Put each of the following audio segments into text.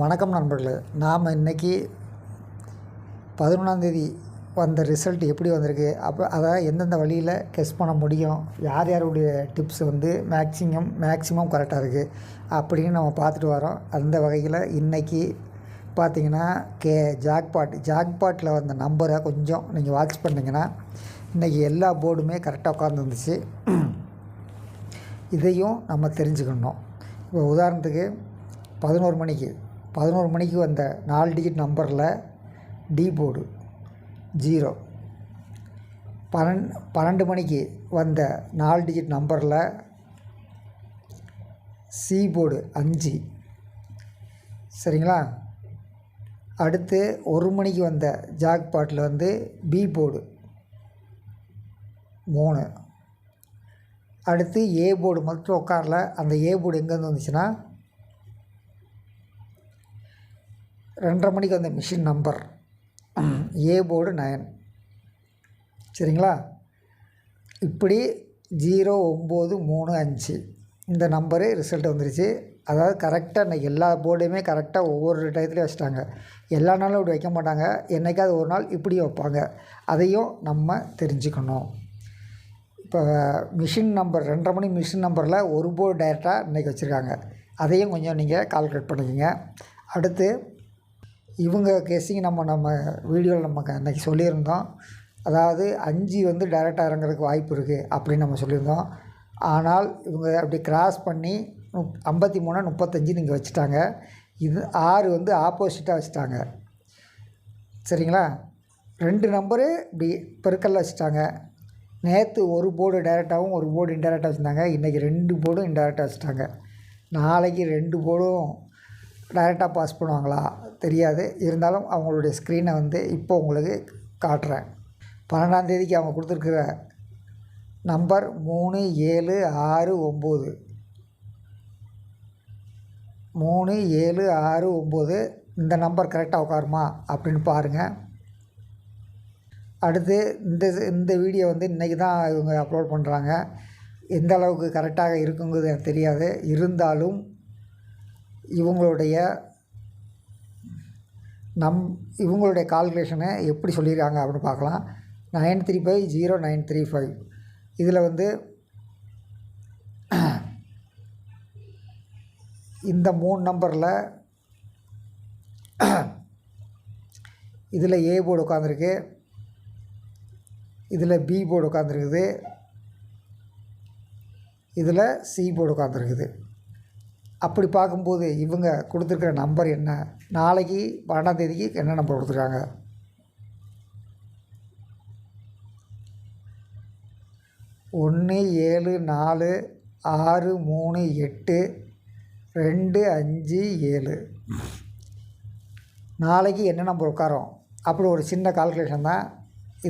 வணக்கம் நண்பர்களே. நாம் இன்றைக்கி 11ஆந்தேதி வந்த ரிசல்ட் எப்படி வந்திருக்கு, அதை எந்தெந்த வழியில் கெஸ் பண்ண முடியும், யார் யாருடைய டிப்ஸ் மேக்ஸிமம் கரெக்டாக இருக்குது அப்படின்னு நம்ம பார்த்துட்டு வரோம். அந்த வகையில் இன்றைக்கி பார்த்திங்கன்னா ஜாக்பாட்டில் வந்த நம்பரை கொஞ்சம் நீங்கள் வாட்ச் பண்ணிங்கன்னா இன்றைக்கி எல்லா போர்டுமே கரெக்டாக உட்காந்துருந்துச்சு. இதையும் நம்ம தெரிஞ்சுக்கணும். இப்போ உதாரணத்துக்கு 11 மணிக்கு வந்த 4 டிஜிட் நம்பரில் டி போர்டு 0. 12 மணிக்கு வந்த 4 டிஜிட் நம்பரில் சி போர்டு 5. சரிங்களா? அடுத்து 1 மணிக்கு வந்த ஜாக்பாட்டில் வந்து பி போர்டு 3. அடுத்து ஏ போர்டு மட்டும் உட்காரல. அந்த ஏ போர்டு எங்கேருந்து வந்துச்சுன்னா 2:30 மணிக்கு வந்த மிஷின் நம்பர் ஏ போர்டு 9. சரிங்களா? இப்படி 0, 9, 3, 5 இந்த நம்பரு ரிசல்ட் வந்துருச்சு. அதாவது கரெக்டாக இன்றைக்கி எல்லா போர்டையுமே கரெக்டாக ஒவ்வொரு டயத்துலேயும் வச்சுட்டாங்க. எல்லா நாளும் இப்படி வைக்க மாட்டாங்க, என்றைக்காவது ஒரு நாள் இப்படி வைப்பாங்க. அதையும் நம்ம தெரிஞ்சுக்கணும். இப்போ மிஷின் நம்பர் 2:30 மணி மிஷின் நம்பரில் ஒரு போர்டு டைரெக்டாக இன்றைக்கி வச்சுருக்காங்க. அதையும் கொஞ்சம் நீங்கள் கால்குலேட் பண்ணிக்கோங்க. அடுத்து இவங்க கெஸ்ஸிங் நம்ம வீடியோவில் நம்ம இன்றைக்கி சொல்லியிருந்தோம். அதாவது 5 வந்து டைரெக்டாக இறங்குறதுக்கு வாய்ப்பு இருக்குது அப்படின்னு நம்ம சொல்லியிருந்தோம். ஆனால் இவங்க அப்படி கிராஸ் பண்ணி 53, 35 இங்கே வச்சுட்டாங்க. இது 6 வந்து ஆப்போசிட்டாக வச்சுட்டாங்க. சரிங்களா? 2 நம்பரு இப்படி பெருக்கல்ல வச்சுட்டாங்க. நேற்று ஒரு போர்டு டைரெக்டாகவும் ஒரு போர்டு இன்டைரக்டாக வச்சுருந்தாங்க. இன்றைக்கி 2 போர்டும் இன்டைரக்டாக வச்சுட்டாங்க. நாளைக்கு 2 போர்டும் டைரெக்டாக பாஸ் பண்ணுவாங்களா தெரியாது. இருந்தாலும் அவங்களுடைய ஸ்க்ரீனை வந்து இப்போ உங்களுக்கு காட்டுறேன். 12ஆந்தேதிக்கு அவங்க கொடுத்துருக்குற நம்பர் 3, 7, 6, 9. 3, 7, 6, 9 இந்த நம்பர் கரெக்டாக உட்காருமா அப்படின்னு பாருங்கள். அடுத்து இந்த வீடியோ வந்து இன்றைக்கி தான் இவங்க அப்லோட் பண்ணுறாங்க. எந்த அளவுக்கு கரெக்டாக இருக்குங்கிறது எனக்கு தெரியாது. இருந்தாலும் இவங்களுடைய கால்குலேஷனை எப்படி சொல்லியிருக்காங்க அப்படின்னு பார்க்கலாம். 9350935 இதில் வந்து இந்த 3 நம்பரில் இதில் ஏ போர்டு உட்காந்துருக்கு, இதில் பி போர்டு உட்காந்துருக்குது, இதில் சி போர்டு உட்காந்துருக்குது. அப்படி பார்க்கும்போது இவங்க கொடுத்துருக்குற நம்பர் என்ன, நாளைக்கு 12ஆந்தேதிக்கு என்ன நம்பர் கொடுத்துருக்காங்க? 1, 7, 4, 6, 3, 8, 2, 5, 7 நாளைக்கு என்ன நம்பர் உட்காரோம் அப்படி ஒரு சின்ன கால்குலேஷன் தான்.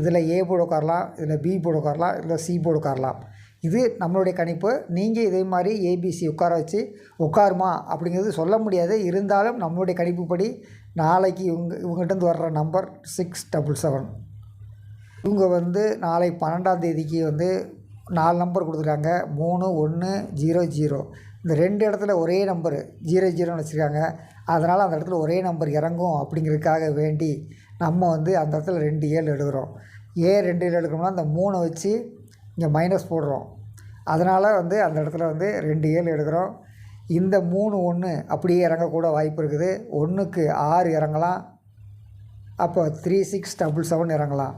இதில் ஏ போர்டு உட்காரலாம், இதில் பி போர்டு உட்காரலாம், இதில் சி போர்டு உட்காரலாம். இது நம்மளுடைய கணிப்பு. நீங்கள் இதே மாதிரி ஏபிசி உட்கார வச்சு உட்காருமா அப்படிங்கிறது சொல்ல முடியாது. இருந்தாலும் நம்மளுடைய கணிப்புப்படி நாளைக்கு இவங்ககிட்டருந்து வர்ற நம்பர் 677. இவங்க வந்து நாளை 12ஆந்தேதிக்கு வந்து 4 நம்பர் கொடுத்துருக்காங்க. 3, 1, 0, 0 இந்த 2 இடத்துல ஒரே நம்பரு 0, 0ன்னு வச்சுருக்காங்க. அதனால் அந்த இடத்துல ஒரே நம்பர் இறங்கும் அப்படிங்கிறதுக்காக வேண்டி நம்ம வந்து அந்த இடத்துல 2 7 எடுக்கிறோம். 2 7 எடுக்கணும்னா அந்த 3 வச்சு இங்கே மைனஸ் போடுறோம். அதனால் வந்து அந்த இடத்துல வந்து 2 7 எடுக்கிறோம். இந்த 3 1 அப்படியே இறங்கக்கூட வாய்ப்பு இருக்குது. 1க்கு 6 இறங்கலாம். அப்போ 3677 இறங்கலாம்.